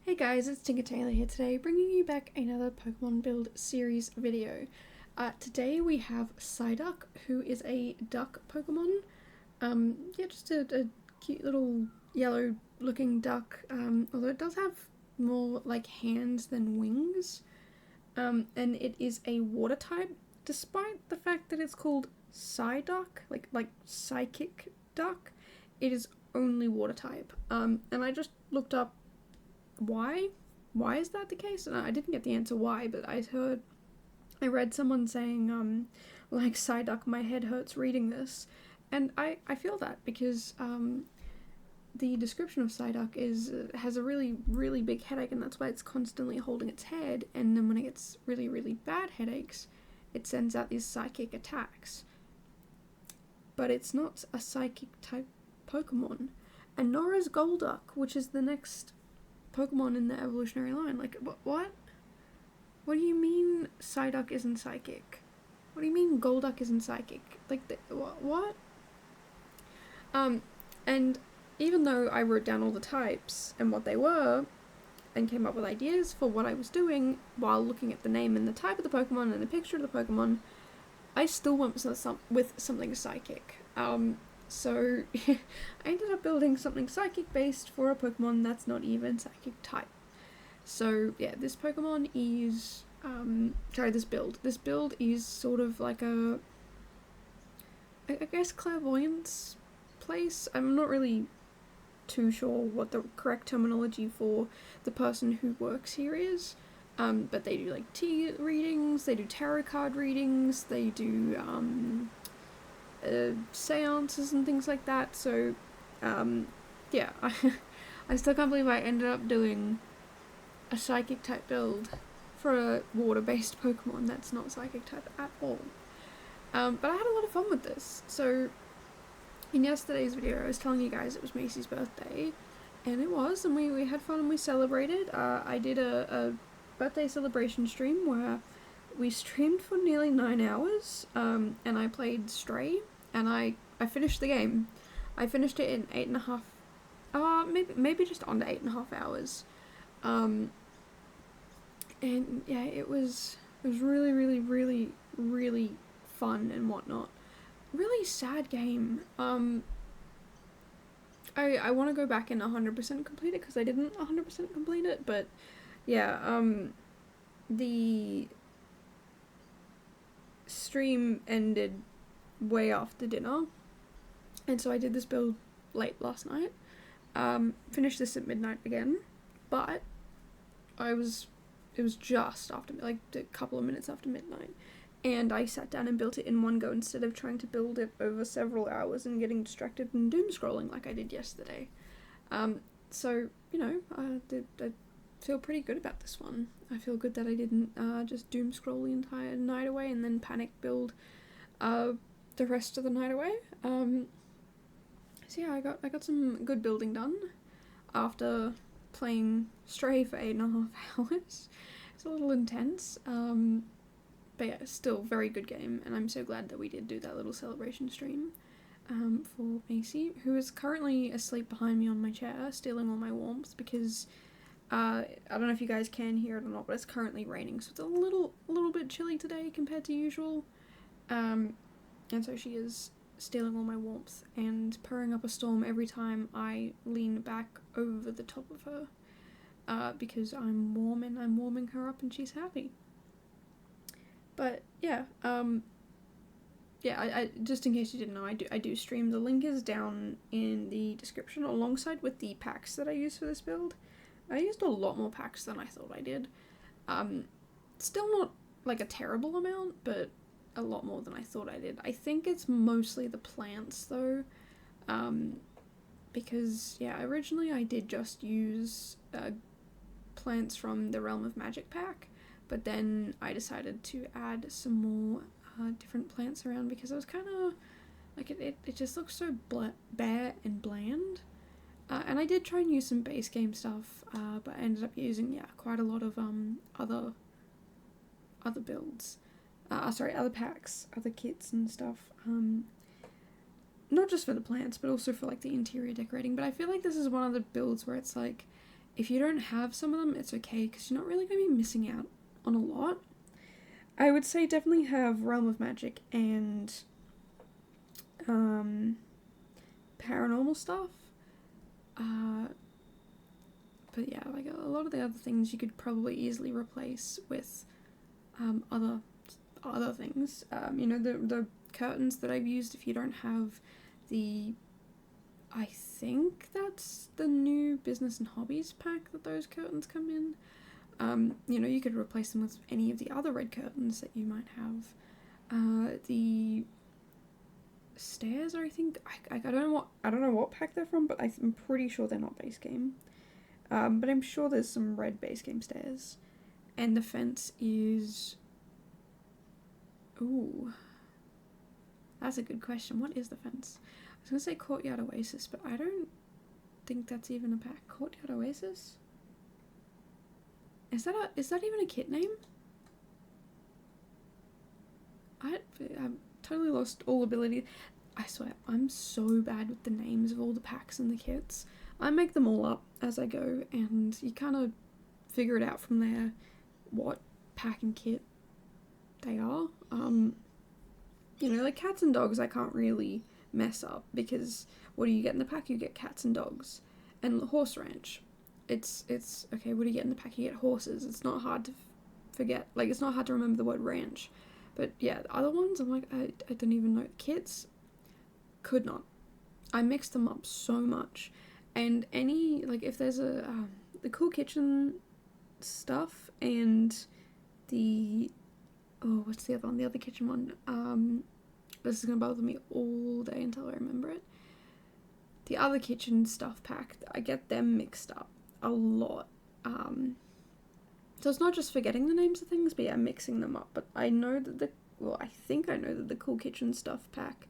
Hey guys, it's Tinker Taylor here today, bringing you back another Pokemon build series video. Today we have Psyduck, who is a duck Pokemon. Just a cute little yellow looking duck, although it does have more like hands than wings. And it is a water type, despite the fact that it's called Psyduck, like psychic duck. It is only water type. And I just looked up why is that the case, and I didn't get the answer why, but I read someone saying like, Psyduck, my head hurts reading this, and I feel that because the description of Psyduck has a really big headache, and that's why it's constantly holding its head, and then when it gets really bad headaches, it sends out these psychic attacks. But it's not a psychic type Pokemon, and nor is Golduck, which is the next Pokemon in the evolutionary line. Like, what? What do you mean Psyduck isn't psychic? What do you mean Golduck isn't psychic? Like, what? And even though I wrote down all the types and what they were, and came up with ideas for what I was doing while looking at the name and the type of the Pokemon and the picture of the Pokemon, I still went with something psychic. So I ended up building something psychic based for a Pokemon that's not even psychic type. So yeah, this Pokemon is, this build is sort of like I guess clairvoyance place. I'm not really too sure what the correct terminology for the person who works here is. But they do like tea readings, they do tarot card readings, they do seances and things like that, so yeah, I still can't believe I ended up doing a psychic type build for a water based Pokemon that's not psychic type at all. But I had a lot of fun with this. So in yesterday's video I was telling you guys it was Macy's birthday, and it was, and we had fun and we celebrated. I did a birthday celebration stream where we streamed for nearly 9 hours, and I played Stray, and I finished the game. I finished it in 8.5, maybe just under 8.5 hours. And yeah, it was really fun and whatnot. Really sad game. I want to go back and 100% complete it because I didn't 100% complete it, but yeah, the stream ended way after dinner, and so I did this build late last night. Finished this at midnight again, but it was just after, like, a couple of minutes after midnight, and I sat down and built it in one go instead of trying to build it over several hours and getting distracted and doom scrolling like I did yesterday. So, you know, I feel pretty good about this one. I feel good that I didn't just doom scroll the entire night away and then panic build the rest of the night away. So yeah, I got some good building done after playing Stray for 8.5 hours. It's a little intense, but yeah, still very good game, and I'm so glad that we did do that little celebration stream for Macy, who is currently asleep behind me on my chair, stealing all my warmth because I don't know if you guys can hear it or not, but it's currently raining, so it's a little bit chilly today compared to usual. And so she is stealing all my warmth and purring up a storm every time I lean back over the top of her, because I'm warm and I'm warming her up and she's happy. But yeah, I just in case you didn't know, I do stream. The link is down in the description alongside with the packs that I use for this build. I used a lot more packs than I thought I did. Still not like a terrible amount, but a lot more than I thought I did. I think it's mostly the plants though, because yeah, originally I did just use plants from the Realm of Magic pack, but then I decided to add some more different plants around because I was kind of like, it just looks so bare and bland. And I did try and use some base game stuff, but I ended up using quite a lot of other builds. Other packs, other kits and stuff. Not just for the plants, but also for like the interior decorating. But I feel like this is one of the builds where it's like, if you don't have some of them, it's okay, because you're not really going to be missing out on a lot. I would say definitely have Realm of Magic and Paranormal Stuff. But yeah, like a lot of the other things you could probably easily replace with other things. The curtains that I've used, if you don't have I think that's the new Business and Hobbies pack that those curtains come in. You could replace them with any of the other red curtains that you might have. The stairs, I think, I don't know what pack they're from, but I'm pretty sure they're not base game. But I'm sure there's some red base game stairs. And the fence is... Ooh. That's a good question. What is the fence? I was going to say Courtyard Oasis, but I don't think that's even a pack. Courtyard Oasis? Is that even a kit name? I'm totally lost all ability. I swear, I'm so bad with the names of all the packs and the kits. I make them all up as I go, and you kind of figure it out from there what pack and kit they are. Like cats and dogs I can't really mess up, because what do you get in the pack? You get cats and dogs. And Horse Ranch, it's okay, what do you get in the pack? You get horses. It's not hard to forget, like it's not hard to remember the word ranch. But yeah, the other ones, I'm like, I don't even know. Kits, could not. I mixed them up so much. And if there's the Cool Kitchen stuff and what's the other one? The other kitchen one. This is going to bother me all day until I remember it. The other kitchen stuff pack, I get them mixed up a lot. So it's not just forgetting the names of things, but yeah, mixing them up. But I know that I think I know that the Cool Kitchen stuff pack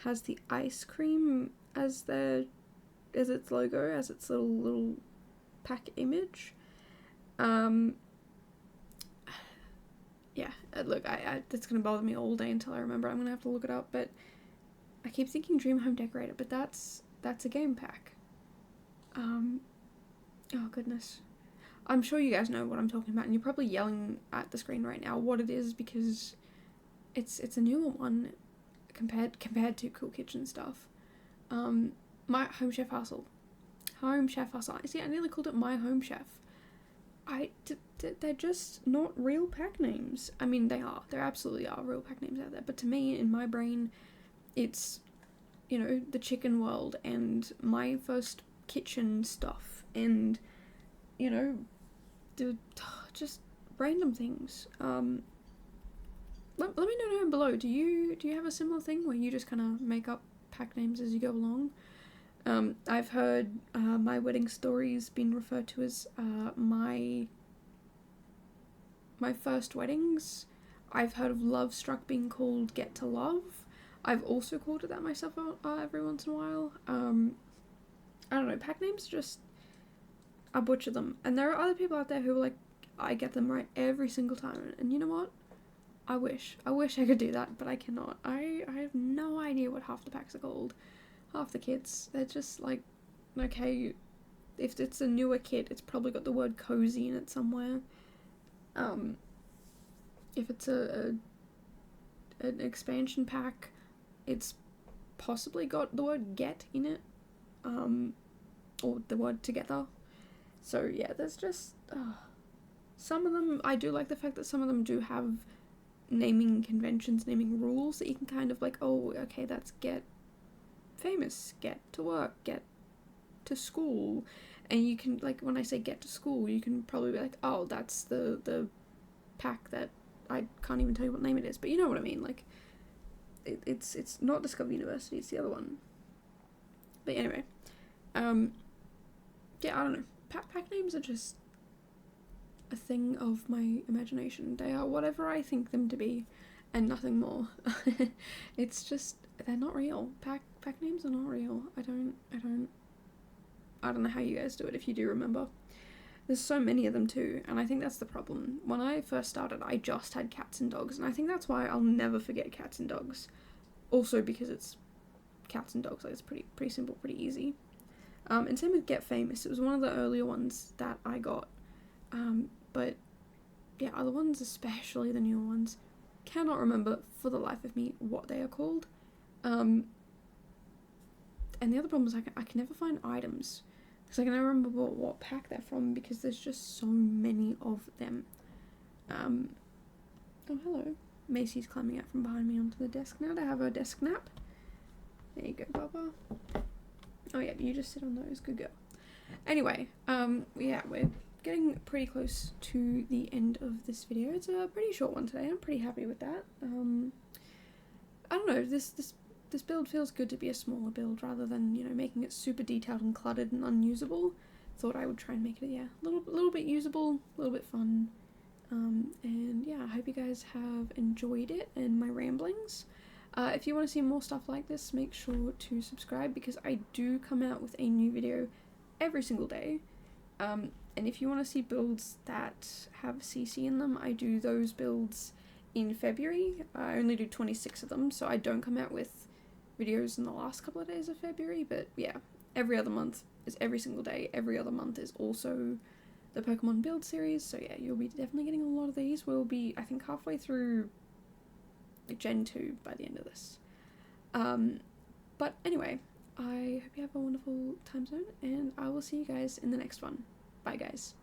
has the ice cream as its logo, as its little pack image. Yeah, look, that's gonna bother me all day until I remember. I'm gonna have to look it up, but I keep thinking Dream Home Decorator, but that's a game pack. Oh goodness. I'm sure you guys know what I'm talking about, and you're probably yelling at the screen right now what it is, because it's a newer one compared to Cool Kitchen stuff. My Home Chef Hustle. See, I nearly called it My Home Chef. They're just not real pack names. I mean, they are. There absolutely are real pack names out there. But to me, in my brain, it's, the chicken world and my first kitchen stuff and, just random things. Let me know down below. Do you have a similar thing where you just kind of make up pack names as you go along? I've heard My Wedding Stories being referred to as my first weddings. I've heard of Lovestruck being called Get to Love. I've also called it that myself every once in a while. I don't know, pack names I butcher them. And there are other people out there who are like, I get them right every single time. And you know what? I wish I could do that, but I cannot. I have no idea what half the packs are called. Half the kits, they're just like, okay, if it's a newer kit, it's probably got the word cozy in it somewhere. If it's an expansion pack, it's possibly got the word get in it, or the word together. So yeah, there's just some of them. I do like the fact that some of them do have naming conventions, naming rules that you can kind of like, oh, okay, that's get famous, get to work, get to school. And you can, like, when I say get to school, you can probably be like, oh, that's the pack that I can't even tell you what name it is, but you know what I mean. Like, it's not Discover University, it's the other one. But anyway, yeah, I don't know. Pack names are just a thing of my imagination. They are whatever I think them to be, and nothing more. It's just, they're not real. Pack names are not real. I don't know how you guys do it, if you do remember. There's so many of them too, and I think that's the problem. When I first started, I just had cats and dogs, and I think that's why I'll never forget cats and dogs. Also because it's cats and dogs, like it's pretty simple, pretty easy. And same with Get Famous. It was one of the earlier ones that I got. But yeah, other ones, especially the newer ones, cannot remember for the life of me what they are called. And the other problem is I can never find items, because I can never remember what pack they're from, because there's just so many of them. Oh, hello. Macy's climbing out from behind me onto the desk now to have a desk nap. There you go, Baba. Oh yeah, you just sit on those. Good girl. Anyway, yeah, we're getting pretty close to the end of this video. It's a pretty short one today. I'm pretty happy with that. I don't know, this build feels good to be a smaller build rather than, you know, making it super detailed and cluttered and unusable. Thought I would try and make it, yeah, a little bit usable, a little bit fun. And yeah, I hope you guys have enjoyed it and my ramblings. If you want to see more stuff like this, make sure to subscribe, because I do come out with a new video every single day. And if you want to see builds that have CC in them, I do those builds in February. I only do 26 of them, so I don't come out with videos in the last couple of days of February, but yeah, every other month is every single day. Every other month is also the Pokemon build series, so yeah, you'll be definitely getting a lot of these. We'll be, I think, halfway through Gen 2 by the end of this. But anyway, I hope you have a wonderful time zone, and I will see you guys in the next one. Bye, guys.